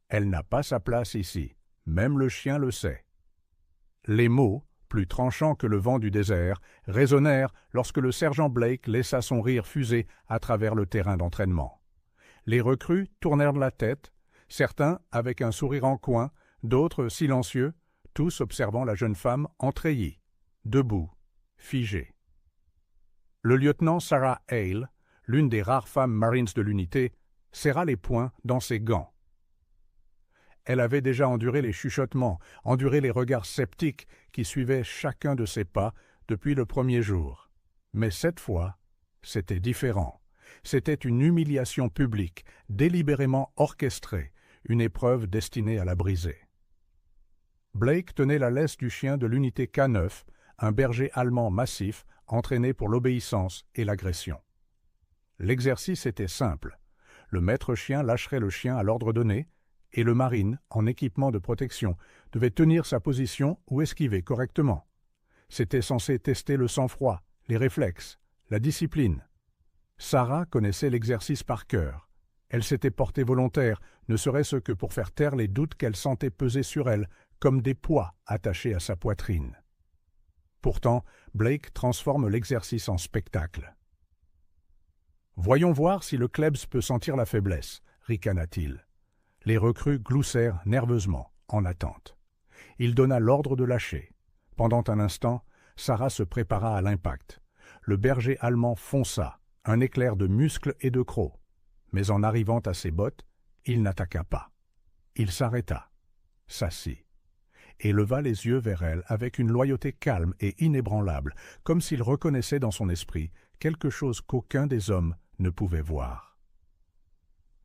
Elle n'a pas sa place ici. Même le chien le sait. » Les mots, plus tranchants que le vent du désert, résonnèrent lorsque le sergent Blake laissa son rire fuser à travers le terrain d'entraînement. Les recrues tournèrent la tête, certains avec un sourire en coin, d'autres silencieux, tous observant la jeune femme en treillis, debout, figée. Le lieutenant Sarah Hale, l'une des rares femmes Marines de l'unité, serra les poings dans ses gants. Elle avait déjà enduré les chuchotements, enduré les regards sceptiques qui suivaient chacun de ses pas depuis le premier jour. Mais cette fois, c'était différent. C'était une humiliation publique, délibérément orchestrée, une épreuve destinée à la briser. Blake tenait la laisse du chien de l'unité K9, un berger allemand massif, entraîné pour l'obéissance et l'agression. L'exercice était simple. Le maître chien lâcherait le chien à l'ordre donné, et le marine, en équipement de protection, devait tenir sa position ou esquiver correctement. C'était censé tester le sang-froid, les réflexes, la discipline. Sarah connaissait l'exercice par cœur. Elle s'était portée volontaire, ne serait-ce que pour faire taire les doutes qu'elle sentait peser sur elle, comme des poids attachés à sa poitrine. Pourtant, Blake transforme l'exercice en spectacle. « Voyons voir si le Klebs peut sentir la faiblesse, » ricana-t-il. Les recrues gloussèrent nerveusement, en attente. Il donna l'ordre de lâcher. Pendant un instant, Sarah se prépara à l'impact. Le berger allemand fonça, un éclair de muscles et de crocs. Mais en arrivant à ses bottes, il n'attaqua pas. Il s'arrêta, s'assit, et leva les yeux vers elle avec une loyauté calme et inébranlable, comme s'il reconnaissait dans son esprit quelque chose qu'aucun des hommes ne pouvait voir.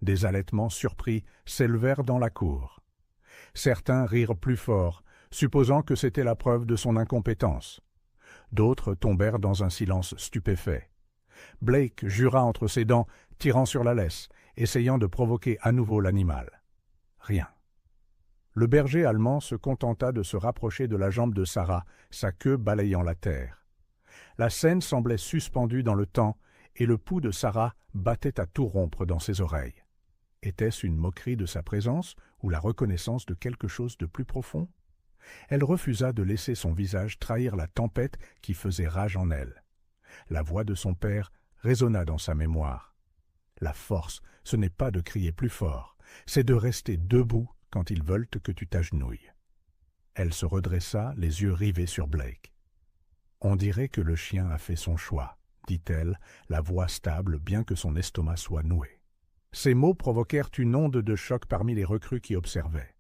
Des halètements surpris s'élevèrent dans la cour. Certains rirent plus fort, supposant que c'était la preuve de son incompétence. D'autres tombèrent dans un silence stupéfait. Blake jura entre ses dents, tirant sur la laisse, essayant de provoquer à nouveau l'animal. Rien. Le berger allemand se contenta de se rapprocher de la jambe de Sarah, sa queue balayant la terre. La scène semblait suspendue dans le temps, et le pouls de Sarah battait à tout rompre dans ses oreilles. Était-ce une moquerie de sa présence ou la reconnaissance de quelque chose de plus profond? Elle refusa de laisser son visage trahir la tempête qui faisait rage en elle. La voix de son père résonna dans sa mémoire. La force, ce n'est pas de crier plus fort, c'est de rester debout quand ils veulent que tu t'agenouilles. Elle se redressa, les yeux rivés sur Blake. « On dirait que le chien a fait son choix, » dit-elle, la voix stable bien que son estomac soit noué. Ces mots provoquèrent une onde de choc parmi les recrues qui observaient.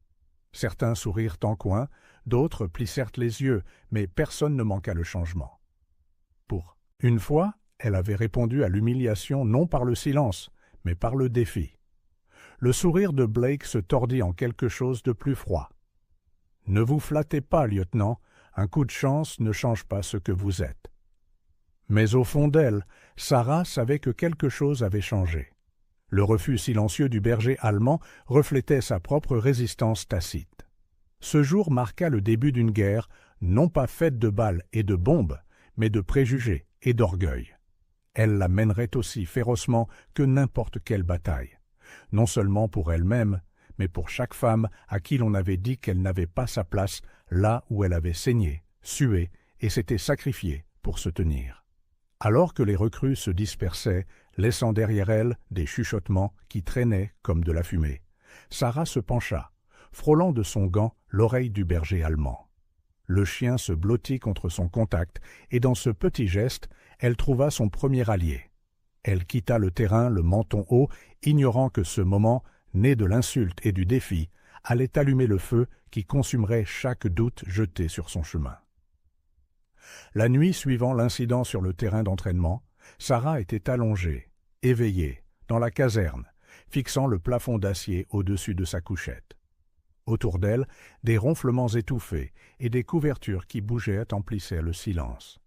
Certains sourirent en coin, d'autres plissèrent les yeux, mais personne ne manqua le changement. Pour une fois, elle avait répondu à l'humiliation non par le silence, mais par le défi. Le sourire de Blake se tordit en quelque chose de plus froid. « Ne vous flattez pas, lieutenant, un coup de chance ne change pas ce que vous êtes. » Mais au fond d'elle, Sarah savait que quelque chose avait changé. Le refus silencieux du berger allemand reflétait sa propre résistance tacite. Ce jour marqua le début d'une guerre, non pas faite de balles et de bombes, mais de préjugés et d'orgueil. Elle la mènerait aussi férocement que n'importe quelle bataille, non seulement pour elle-même, mais pour chaque femme à qui l'on avait dit qu'elle n'avait pas sa place là où elle avait saigné, sué et s'était sacrifiée pour se tenir. Alors que les recrues se dispersaient, laissant derrière elles des chuchotements qui traînaient comme de la fumée, Sarah se pencha, frôlant de son gant l'oreille du berger allemand. Le chien se blottit contre son contact, et dans ce petit geste, elle trouva son premier allié. Elle quitta le terrain le menton haut, ignorant que ce moment, né de l'insulte et du défi, allait allumer le feu qui consumerait chaque doute jeté sur son chemin. La nuit suivant l'incident sur le terrain d'entraînement, Sarah était allongée, éveillée, dans la caserne, fixant le plafond d'acier au-dessus de sa couchette. Autour d'elle, des ronflements étouffés et des couvertures qui bougeaient emplissaient le silence.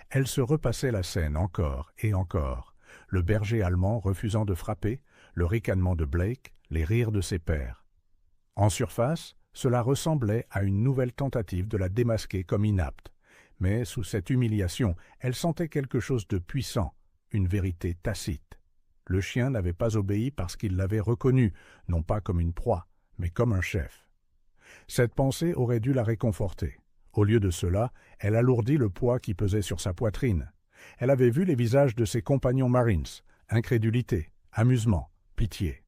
Elle se repassait la scène encore et encore, le berger allemand refusant de frapper, le ricanement de Blake, les rires de ses pairs. En surface, cela ressemblait à une nouvelle tentative de la démasquer comme inapte, mais sous cette humiliation, elle sentait quelque chose de puissant, une vérité tacite. Le chien n'avait pas obéi parce qu'il l'avait reconnue, non pas comme une proie, mais comme un chef. Cette pensée aurait dû la réconforter. Au lieu de cela, elle alourdit le poids qui pesait sur sa poitrine. Elle avait vu les visages de ses compagnons Marines, incrédulité, amusement, pitié.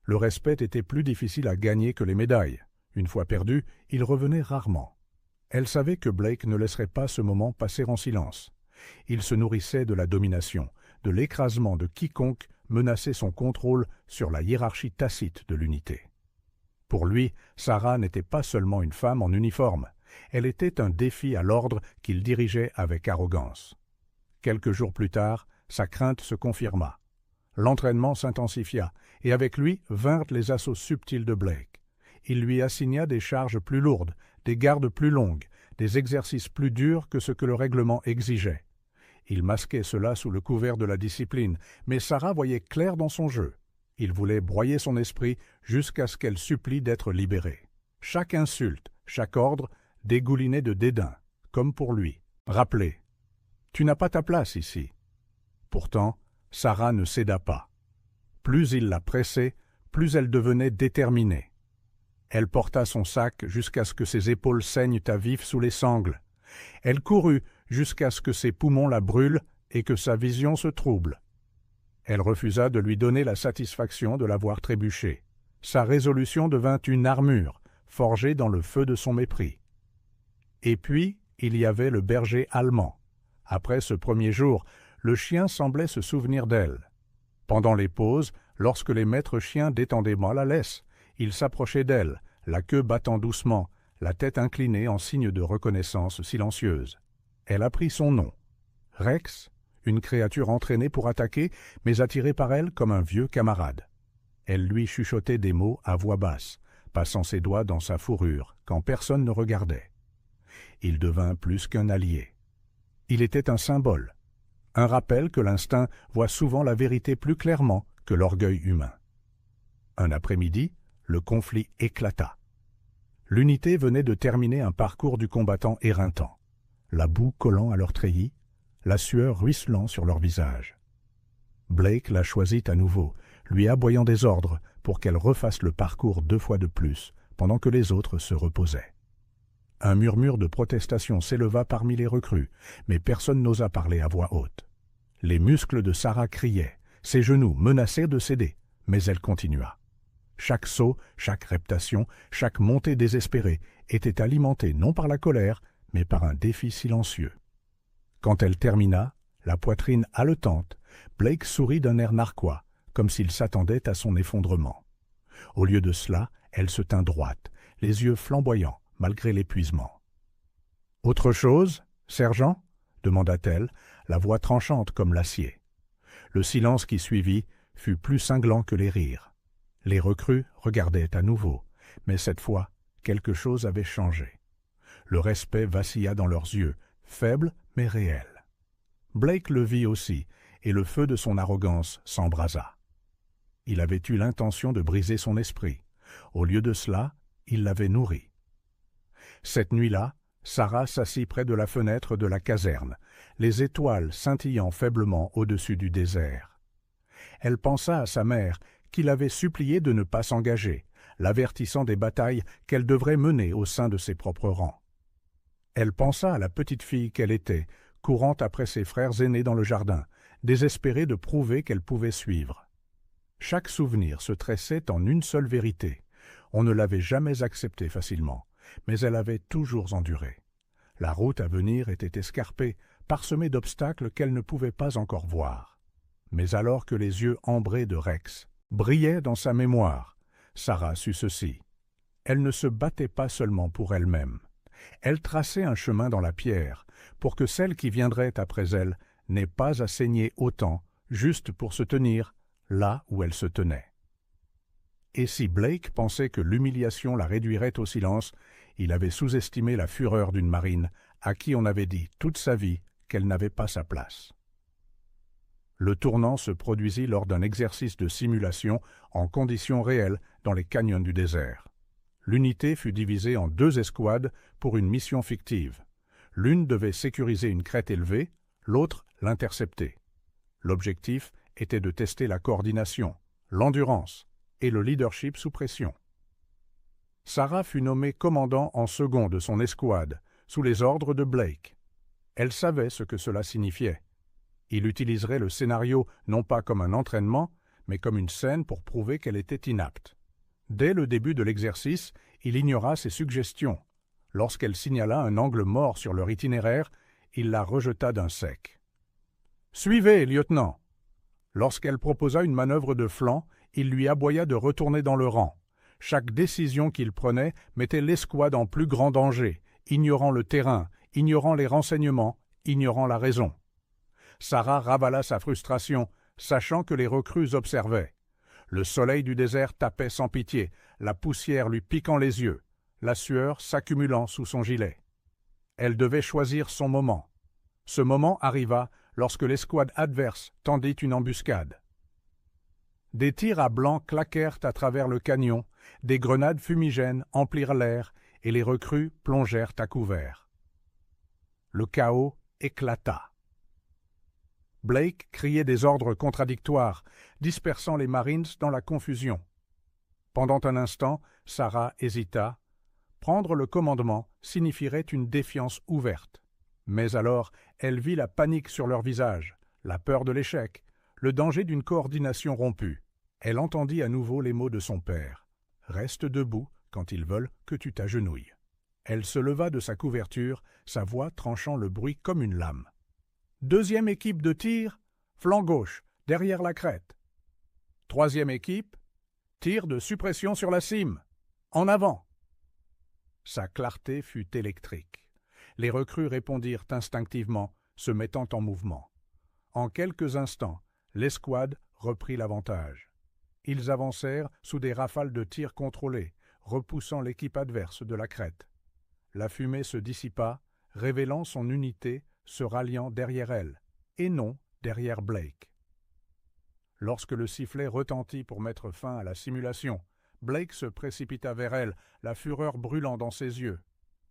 Le respect était plus difficile à gagner que les médailles. Une fois perdu, il revenait rarement. Elle savait que Blake ne laisserait pas ce moment passer en silence. Il se nourrissait de la domination, de l'écrasement de quiconque menaçait son contrôle sur la hiérarchie tacite de l'unité. Pour lui, Sarah n'était pas seulement une femme en uniforme, elle était un défi à l'ordre qu'il dirigeait avec arrogance. Quelques jours plus tard, sa crainte se confirma. L'entraînement s'intensifia, et avec lui vinrent les assauts subtils de Blake. Il lui assigna des charges plus lourdes, des gardes plus longues, des exercices plus durs que ce que le règlement exigeait. Il masquait cela sous le couvert de la discipline, mais Sarah voyait clair dans son jeu. Il voulait broyer son esprit jusqu'à ce qu'elle supplie d'être libérée. Chaque insulte, chaque ordre dégoulinait de dédain, comme pour lui. Rappelez, tu n'as pas ta place ici. Pourtant, Sarah ne céda pas. Plus il la pressait, plus elle devenait déterminée. Elle porta son sac jusqu'à ce que ses épaules saignent à vif sous les sangles. Elle courut jusqu'à ce que ses poumons la brûlent et que sa vision se trouble. Elle refusa de lui donner la satisfaction de la voir trébucher. Sa résolution devint une armure, forgée dans le feu de son mépris. Et puis, il y avait le berger allemand. Après ce premier jour, le chien semblait se souvenir d'elle. Pendant les pauses, lorsque les maîtres chiens détendaient la laisse, il s'approchait d'elle, la queue battant doucement, la tête inclinée en signe de reconnaissance silencieuse. Elle apprit son nom. Rex, une créature entraînée pour attaquer, mais attirée par elle comme un vieux camarade. Elle lui chuchotait des mots à voix basse, passant ses doigts dans sa fourrure, quand personne ne regardait. Il devint plus qu'un allié. Il était un symbole, un rappel que l'instinct voit souvent la vérité plus clairement que l'orgueil humain. Un après-midi, le conflit éclata. L'unité venait de terminer un parcours du combattant éreintant, la boue collant à leurs treillis, la sueur ruisselant sur leurs visages. Blake la choisit à nouveau, lui aboyant des ordres pour qu'elle refasse le parcours 2 fois de plus, pendant que les autres se reposaient. Un murmure de protestation s'éleva parmi les recrues, mais personne n'osa parler à voix haute. Les muscles de Sarah criaient, ses genoux menaçaient de céder, mais elle continua. Chaque saut, chaque reptation, chaque montée désespérée était alimentée non par la colère, mais par un défi silencieux. Quand elle termina, la poitrine haletante, Blake sourit d'un air narquois, comme s'il s'attendait à son effondrement. Au lieu de cela, elle se tint droite, les yeux flamboyants, malgré l'épuisement. « Autre chose, sergent ?» demanda-t-elle, la voix tranchante comme l'acier. Le silence qui suivit fut plus cinglant que les rires. Les recrues regardaient à nouveau, mais cette fois, quelque chose avait changé. Le respect vacilla dans leurs yeux, faible mais réel. Blake le vit aussi, et le feu de son arrogance s'embrasa. Il avait eu l'intention de briser son esprit. Au lieu de cela, il l'avait nourri. Cette nuit-là, Sarah s'assit près de la fenêtre de la caserne, les étoiles scintillant faiblement au-dessus du désert. Elle pensa à sa mère, qui l'avait suppliée de ne pas s'engager, l'avertissant des batailles qu'elle devrait mener au sein de ses propres rangs. Elle pensa à la petite fille qu'elle était, courant après ses frères aînés dans le jardin, désespérée de prouver qu'elle pouvait suivre. Chaque souvenir se tressait en une seule vérité. On ne l'avait jamais acceptée facilement, mais elle avait toujours enduré. La route à venir était escarpée, parsemée d'obstacles qu'elle ne pouvait pas encore voir. Mais alors que les yeux ambrés de Rex brillaient dans sa mémoire, Sarah sut ceci. Elle ne se battait pas seulement pour elle-même. Elle traçait un chemin dans la pierre, pour que celle qui viendrait après elle n'ait pas à saigner autant, juste pour se tenir là où elle se tenait. Et si Blake pensait que l'humiliation la réduirait au silence, il avait sous-estimé la fureur d'une marine à qui on avait dit toute sa vie qu'elle n'avait pas sa place. Le tournant se produisit lors d'un exercice de simulation en conditions réelles dans les canyons du désert. L'unité fut divisée en 2 escouades pour une mission fictive. L'une devait sécuriser une crête élevée, l'autre l'intercepter. L'objectif était de tester la coordination, l'endurance et le leadership sous pression. Sarah fut nommée commandant en second de son escouade, sous les ordres de Blake. Elle savait ce que cela signifiait. Il utiliserait le scénario non pas comme un entraînement, mais comme une scène pour prouver qu'elle était inapte. Dès le début de l'exercice, il ignora ses suggestions. Lorsqu'elle signala un angle mort sur leur itinéraire, il la rejeta d'un sec. « Suivez, lieutenant !» Lorsqu'elle proposa une manœuvre de flanc, il lui aboya de retourner dans le rang. Chaque décision qu'il prenait mettait l'escouade en plus grand danger, ignorant le terrain, ignorant les renseignements, ignorant la raison. Sarah ravala sa frustration, sachant que les recrues observaient. Le soleil du désert tapait sans pitié, la poussière lui piquant les yeux, la sueur s'accumulant sous son gilet. Elle devait choisir son moment. Ce moment arriva lorsque l'escouade adverse tendit une embuscade. Des tirs à blanc claquèrent à travers le canyon, des grenades fumigènes emplirent l'air et les recrues plongèrent à couvert. Le chaos éclata. Blake criait des ordres contradictoires, dispersant les Marines dans la confusion. Pendant un instant, Sarah hésita. Prendre le commandement signifierait une défiance ouverte. Mais alors, elle vit la panique sur leur visage, la peur de l'échec, le danger d'une coordination rompue. Elle entendit à nouveau les mots de son père. « Reste debout quand ils veulent que tu t'agenouilles. » Elle se leva de sa couverture, sa voix tranchant le bruit comme une lame. « Deuxième équipe de tir, flanc gauche, derrière la crête. Troisième équipe, tir de suppression sur la cime. En avant !» Sa clarté fut électrique. Les recrues répondirent instinctivement, se mettant en mouvement. En quelques instants, l'escouade reprit l'avantage. Ils avancèrent sous des rafales de tirs contrôlés, repoussant l'équipe adverse de la crête. La fumée se dissipa, révélant son unité, se ralliant derrière elle, et non derrière Blake. Lorsque le sifflet retentit pour mettre fin à la simulation, Blake se précipita vers elle, la fureur brûlant dans ses yeux.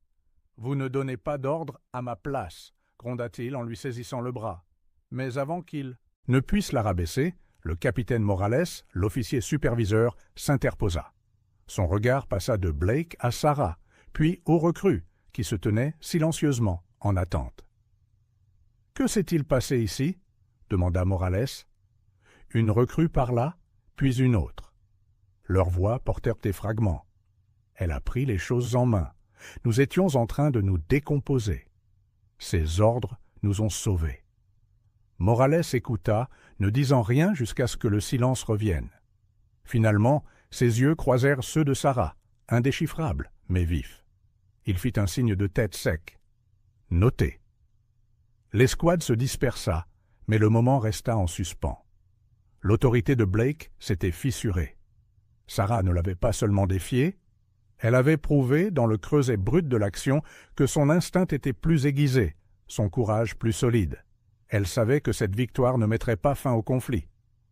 « Vous ne donnez pas d'ordre à ma place !» gronda-t-il en lui saisissant le bras. Mais avant qu'il ne puisse la rabaisser, le capitaine Morales, l'officier superviseur, s'interposa. Son regard passa de Blake à Sarah, puis aux recrues, qui se tenaient silencieusement en attente. « Que s'est-il passé ici ?» demanda Morales. Une recrue parla, puis une autre. Leurs voix portèrent des fragments. Elle a pris les choses en main. Nous étions en train de nous décomposer. Ces ordres nous ont sauvés. Morales écouta, ne disant rien jusqu'à ce que le silence revienne. Finalement, ses yeux croisèrent ceux de Sarah, indéchiffrables, mais vifs. Il fit un signe de tête sec. « Notez !» L'escouade se dispersa, mais le moment resta en suspens. L'autorité de Blake s'était fissurée. Sarah ne l'avait pas seulement défié, elle avait prouvé, dans le creuset brut de l'action, que son instinct était plus aiguisé, son courage plus solide. Elle savait que cette victoire ne mettrait pas fin au conflit.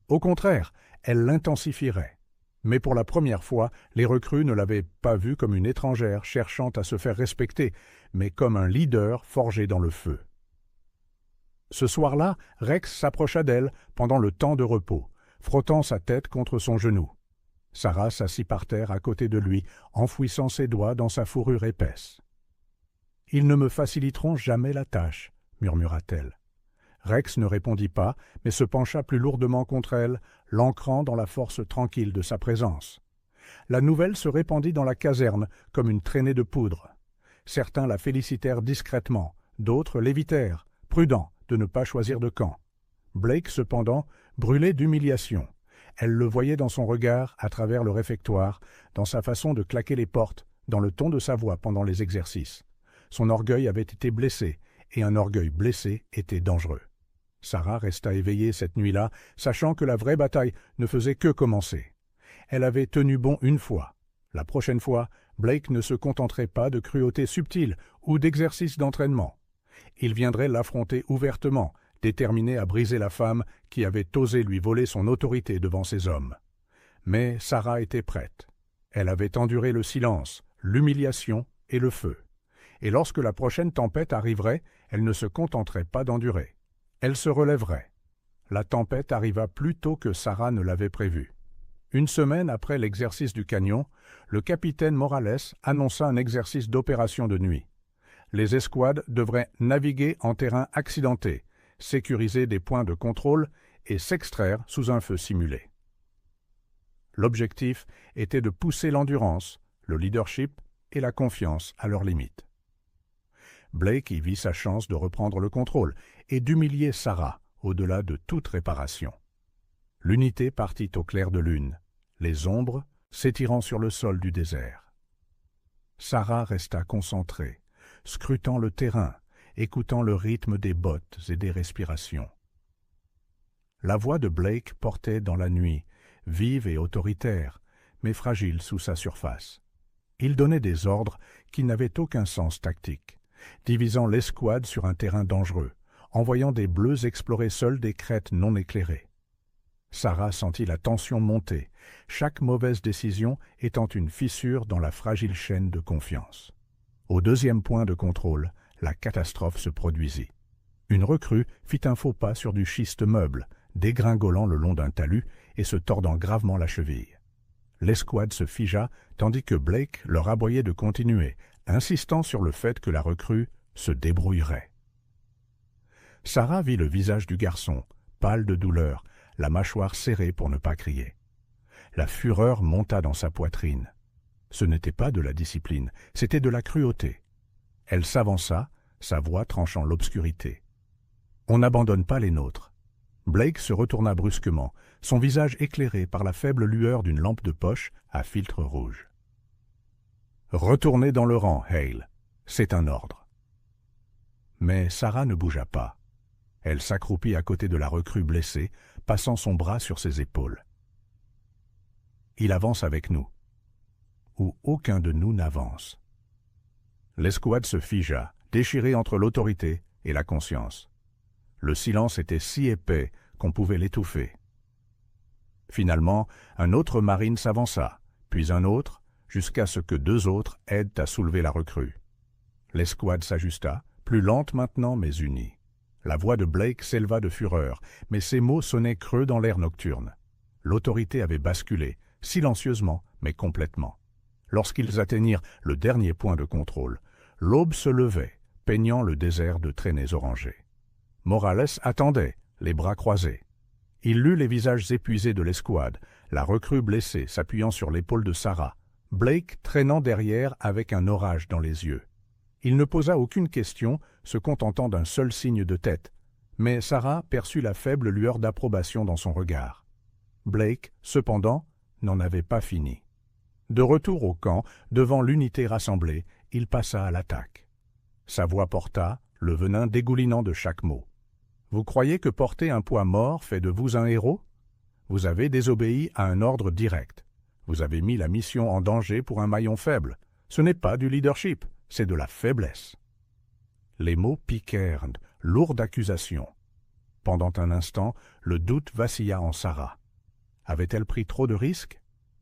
Au contraire, elle l'intensifierait. Mais pour la première fois, les recrues ne l'avaient pas vue comme une étrangère cherchant à se faire respecter, mais comme un leader forgé dans le feu. Ce soir-là, Rex s'approcha d'elle pendant le temps de repos, frottant sa tête contre son genou. Sarah s'assit par terre à côté de lui, enfouissant ses doigts dans sa fourrure épaisse. « Ils ne me faciliteront jamais la tâche, » murmura-t-elle. Rex ne répondit pas, mais se pencha plus lourdement contre elle, l'ancrant dans la force tranquille de sa présence. La nouvelle se répandit dans la caserne comme une traînée de poudre. Certains la félicitèrent discrètement, d'autres l'évitèrent, prudents de ne pas choisir de camp. Blake, cependant, brûlait d'humiliation. Elle le voyait dans son regard, à travers le réfectoire, dans sa façon de claquer les portes, dans le ton de sa voix pendant les exercices. Son orgueil avait été blessé, et un orgueil blessé était dangereux. Sarah resta éveillée cette nuit-là, sachant que la vraie bataille ne faisait que commencer. Elle avait tenu bon une fois. La prochaine fois, Blake ne se contenterait pas de cruauté subtile ou d'exercice d'entraînement. Il viendrait l'affronter ouvertement, déterminé à briser la femme qui avait osé lui voler son autorité devant ses hommes. Mais Sarah était prête. Elle avait enduré le silence, l'humiliation et le feu. Et lorsque la prochaine tempête arriverait, elle ne se contenterait pas d'endurer. Elle se relèverait. La tempête arriva plus tôt que Sarah ne l'avait prévu. Une semaine après l'exercice du canyon, le capitaine Morales annonça un exercice d'opération de nuit. Les escouades devraient naviguer en terrain accidenté, sécuriser des points de contrôle et s'extraire sous un feu simulé. L'objectif était de pousser l'endurance, le leadership et la confiance à leurs limites. Blake y vit sa chance de reprendre le contrôle et d'humilier Sarah au-delà de toute réparation. L'unité partit au clair de lune, les ombres s'étirant sur le sol du désert. Sarah resta concentrée, scrutant le terrain, écoutant le rythme des bottes et des respirations. La voix de Blake portait dans la nuit, vive et autoritaire, mais fragile sous sa surface. Il donnait des ordres qui n'avaient aucun sens tactique, divisant l'escouade sur un terrain dangereux, envoyant des bleus explorer seuls des crêtes non éclairées. Sarah sentit la tension monter, chaque mauvaise décision étant une fissure dans la fragile chaîne de confiance. Au deuxième point de contrôle, la catastrophe se produisit. Une recrue fit un faux pas sur du schiste meuble, dégringolant le long d'un talus et se tordant gravement la cheville. L'escouade se figea tandis que Blake leur aboyait de continuer, insistant sur le fait que la recrue se débrouillerait. Sarah vit le visage du garçon, pâle de douleur, la mâchoire serrée pour ne pas crier. La fureur monta dans sa poitrine. Ce n'était pas de la discipline, c'était de la cruauté. Elle s'avança, sa voix tranchant l'obscurité. « On n'abandonne pas les nôtres. » Blake se retourna brusquement, son visage éclairé par la faible lueur d'une lampe de poche à filtre rouge. « Retournez dans le rang, Hale. C'est un ordre. » Mais Sarah ne bougea pas. Elle s'accroupit à côté de la recrue blessée, passant son bras sur ses épaules. « Il avance avec nous. Ou aucun de nous n'avance. » L'escouade se figea, déchirée entre l'autorité et la conscience. Le silence était si épais qu'on pouvait l'étouffer. Finalement, un autre marine s'avança, puis un autre, jusqu'à ce que deux autres aident à soulever la recrue. L'escouade s'ajusta, plus lente maintenant mais unie. La voix de Blake s'éleva de fureur, mais ses mots sonnaient creux dans l'air nocturne. L'autorité avait basculé, silencieusement mais complètement. Lorsqu'ils atteignirent le dernier point de contrôle, l'aube se levait, peignant le désert de traînées orangées. Morales attendait, les bras croisés. Il lut les visages épuisés de l'escouade, la recrue blessée s'appuyant sur l'épaule de Sarah, Blake traînant derrière avec un orage dans les yeux. Il ne posa aucune question, se contentant d'un seul signe de tête, mais Sarah perçut la faible lueur d'approbation dans son regard. Blake, cependant, n'en avait pas fini. De retour au camp, devant l'unité rassemblée, il passa à l'attaque. Sa voix porta, le venin dégoulinant de chaque mot. « Vous croyez que porter un poids mort fait de vous un héros? Vous avez désobéi à un ordre direct. Vous avez mis la mission en danger pour un maillon faible. Ce n'est pas du leadership, c'est de la faiblesse. » Les mots piquèrent, lourde accusation. Pendant un instant, le doute vacilla en Sarah. Avait-elle pris trop de risques?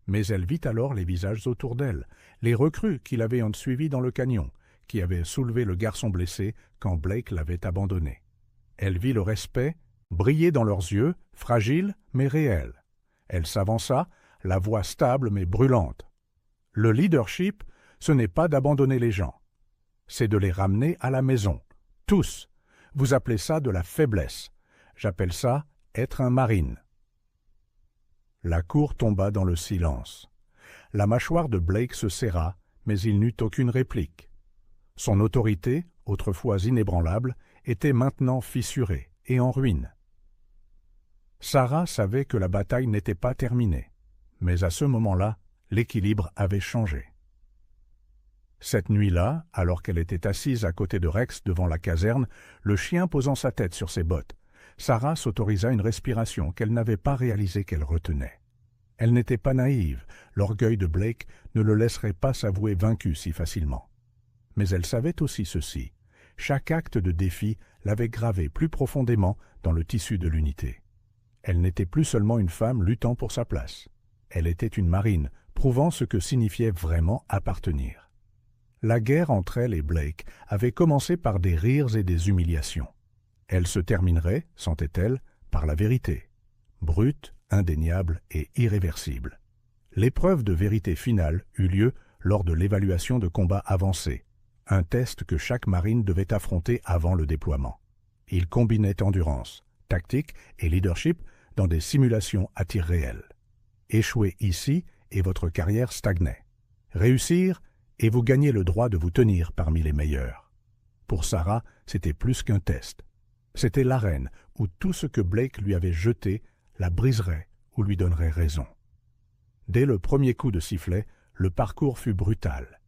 Mais elle vit alors les visages autour d'elle, les recrues qui l'avaient suivi dans le canyon, qui avaient soulevé le garçon blessé quand Blake l'avait abandonné. Elle vit le respect briller dans leurs yeux, fragile mais réel. Elle s'avança, la voix stable mais brûlante. Le leadership, ce n'est pas d'abandonner les gens. C'est de les ramener à la maison. Tous. Vous appelez ça de la faiblesse. J'appelle ça être un marine. La cour tomba dans le silence. La mâchoire de Blake se serra, mais il n'eut aucune réplique. Son autorité, autrefois inébranlable, était maintenant fissurée et en ruine. Sarah savait que la bataille n'était pas terminée, mais à ce moment-là, l'équilibre avait changé. Cette nuit-là, alors qu'elle était assise à côté de Rex devant la caserne, le chien posant sa tête sur ses bottes, Sarah s'autorisa une respiration qu'elle n'avait pas réalisé qu'elle retenait. Elle n'était pas naïve, l'orgueil de Blake ne le laisserait pas s'avouer vaincu si facilement. Mais elle savait aussi ceci, chaque acte de défi l'avait gravé plus profondément dans le tissu de l'unité. Elle n'était plus seulement une femme luttant pour sa place. Elle était une marine, prouvant ce que signifiait vraiment appartenir. La guerre entre elle et Blake avait commencé par des rires et des humiliations. Elle se terminerait, sentait-elle, par la vérité, brute, indéniable et irréversible. L'épreuve de vérité finale eut lieu lors de l'évaluation de combat avancé, un test que chaque marine devait affronter avant le déploiement. Il combinait endurance, tactique et leadership dans des simulations à tir réel. Échouer ici et votre carrière stagnait. Réussir et vous gagnez le droit de vous tenir parmi les meilleurs. Pour Sarah, c'était plus qu'un test. C'était l'arène où tout ce que Blake lui avait jeté la briserait ou lui donnerait raison. Dès le premier coup de sifflet, le parcours fut brutal.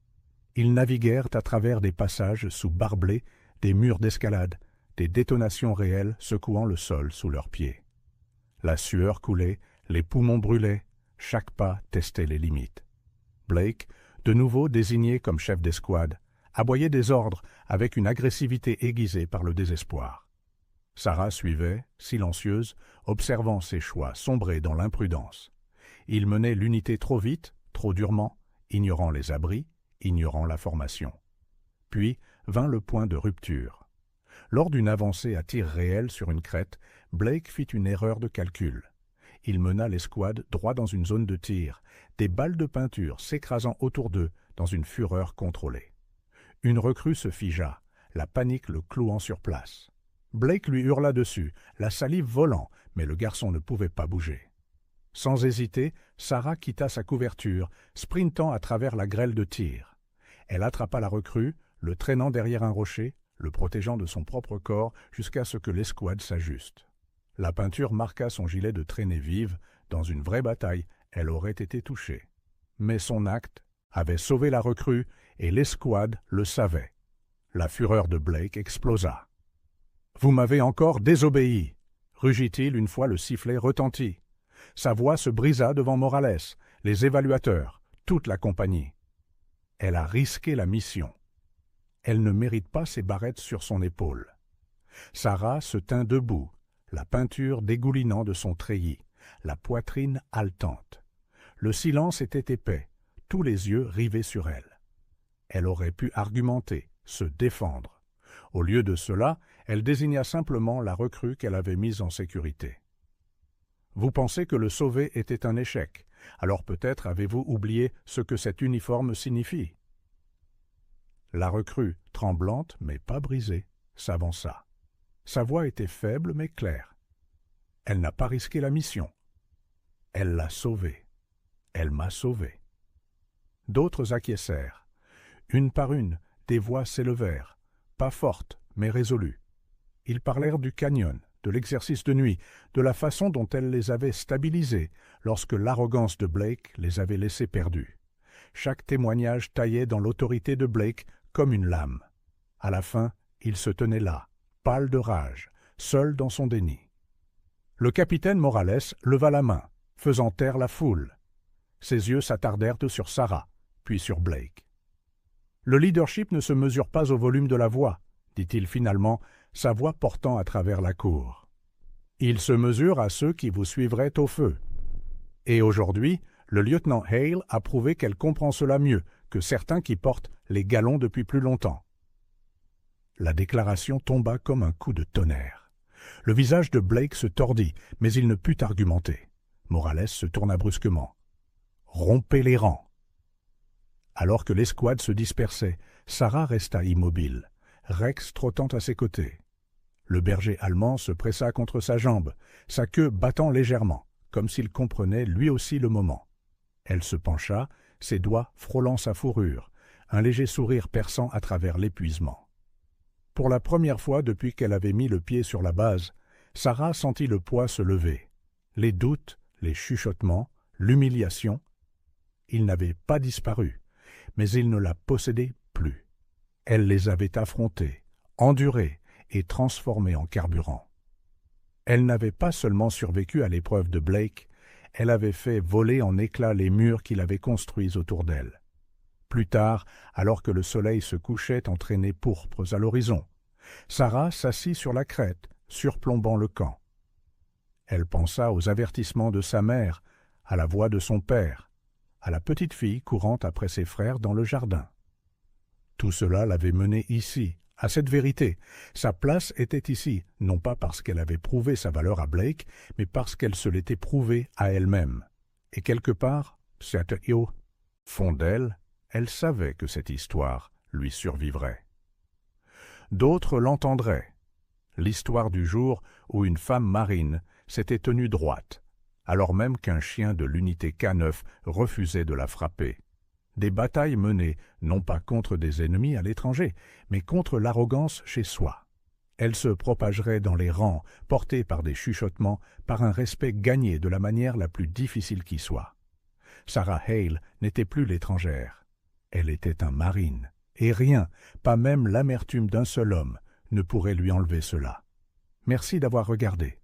Ils naviguèrent à travers des passages sous barbelés, des murs d'escalade, des détonations réelles secouant le sol sous leurs pieds. La sueur coulait, les poumons brûlaient, chaque pas testait les limites. Blake, de nouveau désigné comme chef d'escouade, aboyait des ordres avec une agressivité aiguisée par le désespoir. Sarah suivait, silencieuse, observant ses choix sombrer dans l'imprudence. Il menait l'unité trop vite, trop durement, ignorant les abris, ignorant la formation. Puis vint le point de rupture. Lors d'une avancée à tir réel sur une crête, Blake fit une erreur de calcul. Il mena l'escouade droit dans une zone de tir, des balles de peinture s'écrasant autour d'eux dans une fureur contrôlée. Une recrue se figea, la panique le clouant sur place. Blake lui hurla dessus, la salive volant, mais le garçon ne pouvait pas bouger. Sans hésiter, Sarah quitta sa couverture, sprintant à travers la grêle de tir. Elle attrapa la recrue, le traînant derrière un rocher, le protégeant de son propre corps jusqu'à ce que l'escouade s'ajuste. La peinture marqua son gilet de traînée vive. Dans une vraie bataille, elle aurait été touchée. Mais son acte avait sauvé la recrue et l'escouade le savait. La fureur de Blake explosa. « Vous m'avez encore désobéi !» rugit-il une fois le sifflet retentit. Sa voix se brisa devant Morales, les évaluateurs, toute la compagnie. Elle a risqué la mission. Elle ne mérite pas ses barrettes sur son épaule. Sarah se tint debout, la peinture dégoulinant de son treillis, la poitrine haletante. Le silence était épais, tous les yeux rivés sur elle. Elle aurait pu argumenter, se défendre. Au lieu de cela, elle désigna simplement la recrue qu'elle avait mise en sécurité. « Vous pensez que le sauver était un échec, alors peut-être avez-vous oublié ce que cet uniforme signifie. » La recrue, tremblante mais pas brisée, s'avança. Sa voix était faible mais claire. Elle n'a pas risqué la mission. Elle l'a sauvée. Elle m'a sauvé. D'autres acquiescèrent. Une par une, des voix s'élevèrent, pas fortes mais résolues. Ils parlèrent du canyon, de l'exercice de nuit, de la façon dont elle les avait stabilisés lorsque l'arrogance de Blake les avait laissés perdus. Chaque témoignage taillait dans l'autorité de Blake comme une lame. À la fin, il se tenait là, pâle de rage, seul dans son déni. Le capitaine Morales leva la main, faisant taire la foule. Ses yeux s'attardèrent sur Sarah, puis sur Blake. « Le leadership ne se mesure pas au volume de la voix, » dit-il finalement, sa voix portant à travers la cour. « Il se mesure à ceux qui vous suivraient au feu. Et aujourd'hui, le lieutenant Hale a prouvé qu'elle comprend cela mieux que certains qui portent les galons depuis plus longtemps. » La déclaration tomba comme un coup de tonnerre. Le visage de Blake se tordit, mais il ne put argumenter. Morales se tourna brusquement. « Rompez les rangs !» Alors que l'escouade se dispersait, Sarah resta immobile, Rex trottant à ses côtés. Le berger allemand se pressa contre sa jambe, sa queue battant légèrement, comme s'il comprenait lui aussi le moment. Elle se pencha, ses doigts frôlant sa fourrure, un léger sourire perçant à travers l'épuisement. Pour la première fois depuis qu'elle avait mis le pied sur la base, Sarah sentit le poids se lever. Les doutes, les chuchotements, l'humiliation. Ils n'avaient pas disparu, mais ils ne la possédaient plus. Elle les avait affrontés, endurés et transformés en carburant. Elle n'avait pas seulement survécu à l'épreuve de Blake, elle avait fait voler en éclats les murs qu'il avait construits autour d'elle. Plus tard, alors que le soleil se couchait en traînées pourpres à l'horizon, Sarah s'assit sur la crête, surplombant le camp. Elle pensa aux avertissements de sa mère, à la voix de son père, à la petite fille courant après ses frères dans le jardin. Tout cela l'avait menée ici, à cette vérité. Sa place était ici, non pas parce qu'elle avait prouvé sa valeur à Blake, mais parce qu'elle se l'était prouvée à elle-même. Et quelque part, Cette au fond d'elle, elle savait que cette histoire lui survivrait. D'autres l'entendraient. L'histoire du jour où une femme marine s'était tenue droite, alors même qu'un chien de l'unité K9 refusait de la frapper. Des batailles menées non pas contre des ennemis à l'étranger, mais contre l'arrogance chez soi. Elle se propagerait dans les rangs, portée par des chuchotements, par un respect gagné de la manière la plus difficile qui soit. Sarah Hale n'était plus l'étrangère. Elle était un marine, et rien, pas même l'amertume d'un seul homme, ne pourrait lui enlever cela. Merci d'avoir regardé.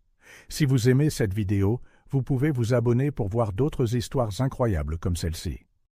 Si vous aimez cette vidéo, vous pouvez vous abonner pour voir d'autres histoires incroyables comme celle-ci.